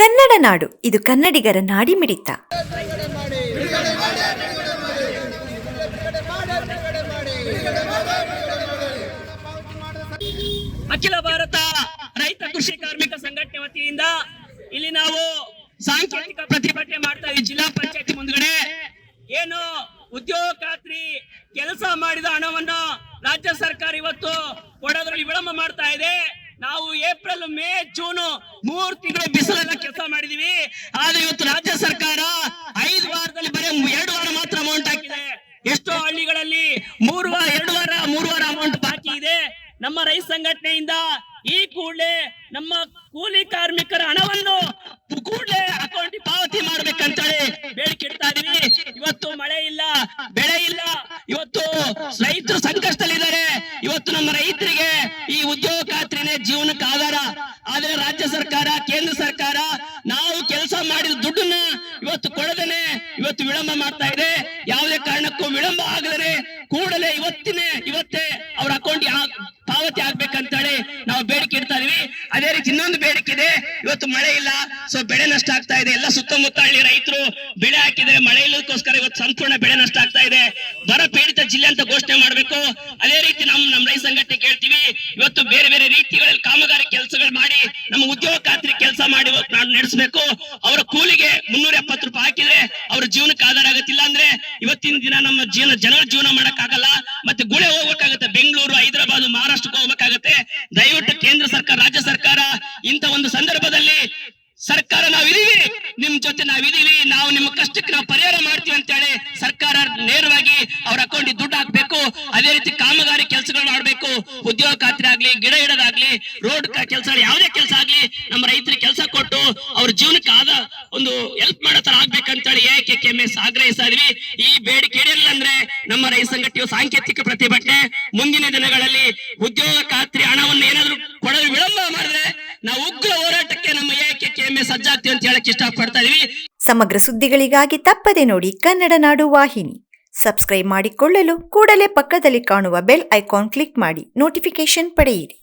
ಕನ್ನಡ ನಾಡು, ಇದು ಕನ್ನಡಿಗರ ನಾಡಿಮಿಡಿತ. ಅಖಿಲ ಭಾರತ ರೈತ ಕೃಷಿ ಕಾರ್ಮಿಕ ಸಂಘಟನೆ ವತಿಯಿಂದ ಇಲ್ಲಿ ನಾವು ಸಾಂಕೇತಿಕ ಪ್ರತಿಭಟನೆ ಮಾಡ್ತಾ ಇದ್ದೀವಿ. ಜಿಲ್ಲಾ ಪಂಚಾಯತಿ ಮುಂದ್ಗಡೆ ಏನು ಉದ್ಯೋಗ ಖಾತ್ರಿ ಕೆಲಸ ಮಾಡಿದ ಹಣವನ್ನು ರಾಜ್ಯ ಸರ್ಕಾರ ಇವತ್ತು ಕೊಡೋದ್ರಲ್ಲಿ ವಿಳಂಬ ಮಾಡ್ತಾ ಇದೆ. ನಾವು ಏಪ್ರಿಲ್, ಮೇ, ಜೂನ್ 3 ತಿಂಗಳು ಬಿಸಿಲೆಲ್ಲ ಕೆಲಸ ಮಾಡಿದೀವಿ. ಆದ್ರೆ ಇವತ್ತು ರಾಜ್ಯ ಸರ್ಕಾರ 5 ವಾರದಲ್ಲಿ ಬರೀ 2 ವಾರ ಮಾತ್ರ ಅಮೌಂಟ್ ಹಾಕಿದೆ. ಎಷ್ಟೋ ಹಳ್ಳಿಗಳಲ್ಲಿ 2 ವಾರ ಅಮೌಂಟ್ ಬಾಕಿ ಇದೆ. ನಮ್ಮ ರೈತ ಸಂಘಟನೆಯಿಂದ ಈ ಕೂಡಲೇ ನಮ್ಮ ಕೂಲಿ ಕಾರ್ಮಿಕರ ಹಣವನ್ನು ಕೂಡಲೇ ಅಕೌಂಟ್ ಪಾವತಿ ಮಾಡ್ಬೇಕಂತೇಳಿ ಬೇಡಿಕೆ ಇಡ್ತಾ ಇದೀವಿ. ಇವತ್ತು ಮಳೆ ಇಲ್ಲ, ಬೆಳೆ ಇಲ್ಲ, ಇವತ್ತು ರೈತರು ಸಂಕಷ್ಟದಲ್ಲಿದ್ದಾರೆ. ಇವತ್ತು ನಮ್ಮ ರೈತರಿಗೆ ಈ ಉದ್ಯೋಗ ಖಾತ್ರಿನೇ ಜೀವನಕ್ಕೆ ಆಧಾರ. ಆದ್ರೆ ರಾಜ್ಯ ಸರ್ಕಾರ, ಕೇಂದ್ರ ಸರ್ಕಾರ ನಾವು ಕೆಲಸ ಮಾಡಿದ ದುಡ್ಡನ್ನ ಇವತ್ತು ಕೊಡದೇನೆ ಇವತ್ತು ವಿಳಂಬ ಮಾಡ್ತಾ ಇದೆ. ಯಾವುದೇ ಕಾರಣಕ್ಕೂ ವಿಳಂಬ ಆಗದೇ ಕೂಡಲೇ ಇವತ್ತೇ ಅವ್ರ ಅಕೌಂಟ್ ಪಾವತಿ ಆಗ್ಬೇಕಂತೇಳಿ ನಾವು ಬೇಡಿಕೆ ಇಡ್ತಾ ಇದೀವಿ. ಅದೇ ರೀತಿ ಇನ್ನೊಂದು ಬೇಡಿಕೆ ಇದೆ. ಇವತ್ತು ಮಳೆ ಇಲ್ಲ, ಸೊ ಬೆಳೆ ನಷ್ಟ ಆಗ್ತಾ ಇದೆ. ಎಲ್ಲ ಸುತ್ತಮುತ್ತ ಹಳ್ಳಿ ರೈತರು ಬೆಳೆ ಹಾಕಿದ್ರೆ ಮಳೆ ಇಲ್ಲದಕ್ಕೋಸ್ಕರ ಇವತ್ತು ಸಂಪೂರ್ಣ ಬೆಳೆ ನಷ್ಟ ಆಗ್ತಾ ಇದೆ. ಬರ ಪೀಡಿತ ಜಿಲ್ಲೆ ಅಂತ ಘೋಷಣೆ ಮಾಡ್ಬೇಕು. ಅದೇ ರೀತಿ ನಮ್ಮ ರೈತ ಸಂಘಟನೆ ಕೇಳ್ತೀವಿ, ಇವತ್ತು ಬೇರೆ ಬೇರೆ ರೀತಿಗಳಲ್ಲಿ ಕಾಮಗಾರಿ ಕೆಲಸಗಳು ಮಾಡಿ ನಮ್ಮ ಉದ್ಯೋಗ ಖಾತ್ರಿ ಕೆಲಸ ಮಾಡಿ ನಡೆಸಬೇಕು. ಅವರ ಕೂಲಿಗೆ 370 ರೂಪಾಯಿ ಹಾಕಿದ್ರೆ ಅವ್ರ ಜೀವನಕ್ಕೆ ಆಧಾರ ಆಗತ್ತಿಲ್ಲ ಅಂದ್ರೆ ಇವತ್ತಿನ ದಿನ ನಮ್ಮ ಜನರ ಜೀವನ ಮಾಡಕ್ ಆಗಲ್ಲ. ಮತ್ತೆ ಗುಳೆ ಹೋಗ್ಬೇಕಾಗತ್ತೆ, ಬೆಂಗಳೂರು, ಹೈದರಾಬಾದ್, ಮಹಾರಾಷ್ಟ್ರಕ್ಕೆ ಹೋಗ್ಬೇಕಾಗತ್ತೆ. ದಯವಿಟ್ಟು ಕೇಂದ್ರ ಸರ್ಕಾರ, ರಾಜ್ಯ ಸರ್ಕಾರ ಇಂತ ಒಂದು ಸಂದರ್ಭದಲ್ಲಿ ಸರ್ಕಾರ ನಾವಿದೀವಿ, ನಿಮ್ ಜೊತೆ ನಾವಿದೀವಿ, ನಾವು ನಿಮ್ಮ ಕಷ್ಟಕ್ಕೆ ನಾವು ಪರಿಹಾರ ಮಾಡ್ತೀವಿ ಅಂತ ಹೇಳಿ ಸರ್ಕಾರ ನೇರವಾಗಿ ಅವ್ರ ಅಕೌಂಟ್ ದುಡ್ಡು ಹಾಕ್ಬೇಕು. ಅದೇ ರೀತಿ ಕಾಮಗಾರಿ ಕೆಲಸಗಳು ಮಾಡ್ಬೇಕು. ಉದ್ಯೋಗ ಖಾತ್ರಿ ಆಗ್ಲಿ, ಗಿಡ ಇಡೋದಾಗ್ಲಿ, ರೋಡ್ ಕೆಲಸ, ಯಾವುದೇ ಕೆಲಸ ಆಗ್ಲಿ ನಮ್ಮ ರೈತರಿಗೆ ಕೆಲಸ ಕೊಟ್ಟು ಅವ್ರ ಜೀವನಕ್ಕೆ ಆದ ಒಂದು ಹೆಲ್ಪ್ ಮಾಡೋ ತರ ಆಗ್ಬೇಕಂತೇಳಿ AKKMS ಆಗ್ರಹಿಸ್ತಾ ಇದೀವಿ. ಈ ಬೇಡಿಕೆ ಈಡೇರಿಲ್ಲ ಅಂದ್ರೆ ನಮ್ಮ ರೈತ ಸಂಘಟನೆಯು ಸಾಂಕೇತಿಕ ಪ್ರತಿಭಟನೆ ಮುಂದಿನ ದಿನಗಳಲ್ಲಿ ಉದ್ಯೋಗ ಖಾತ್ರಿ ಹಣವನ್ನು ಏನಾದ್ರು ಕೊಡಲು ವಿಳಂಬ ಮಾಡಿದ್ರೆ ನಾವು ಉಗ್ರ ಹೋರಾಟಕ್ಕೆ ನಮ್ಮ AKKMS ಸಜ್ಜಾಗ್ತೀವಿ ಅಂತ ಹೇಳಕ್ ಇಷ್ಟಪಡ್ತಾ ಇದೀವಿ. ಸಮಗ್ರ ಸುದ್ದಿಗಳಿಗಾಗಿ ತಪ್ಪದೆ ನೋಡಿ ಕನ್ನಡ ನಾಡು ವಾಹಿನಿ. ಸಬ್ಸ್ಕ್ರೈಬ್ ಮಾಡಿಕೊಳ್ಳಲು ಕೂಡಲೇ ಪಕ್ಕದಲ್ಲಿ ಕಾಣುವ ಬೆಲ್ ಐಕಾನ್ ಕ್ಲಿಕ್ ಮಾಡಿ ನೋಟಿಫಿಕೇಶನ್ ಪಡೆಯಿರಿ.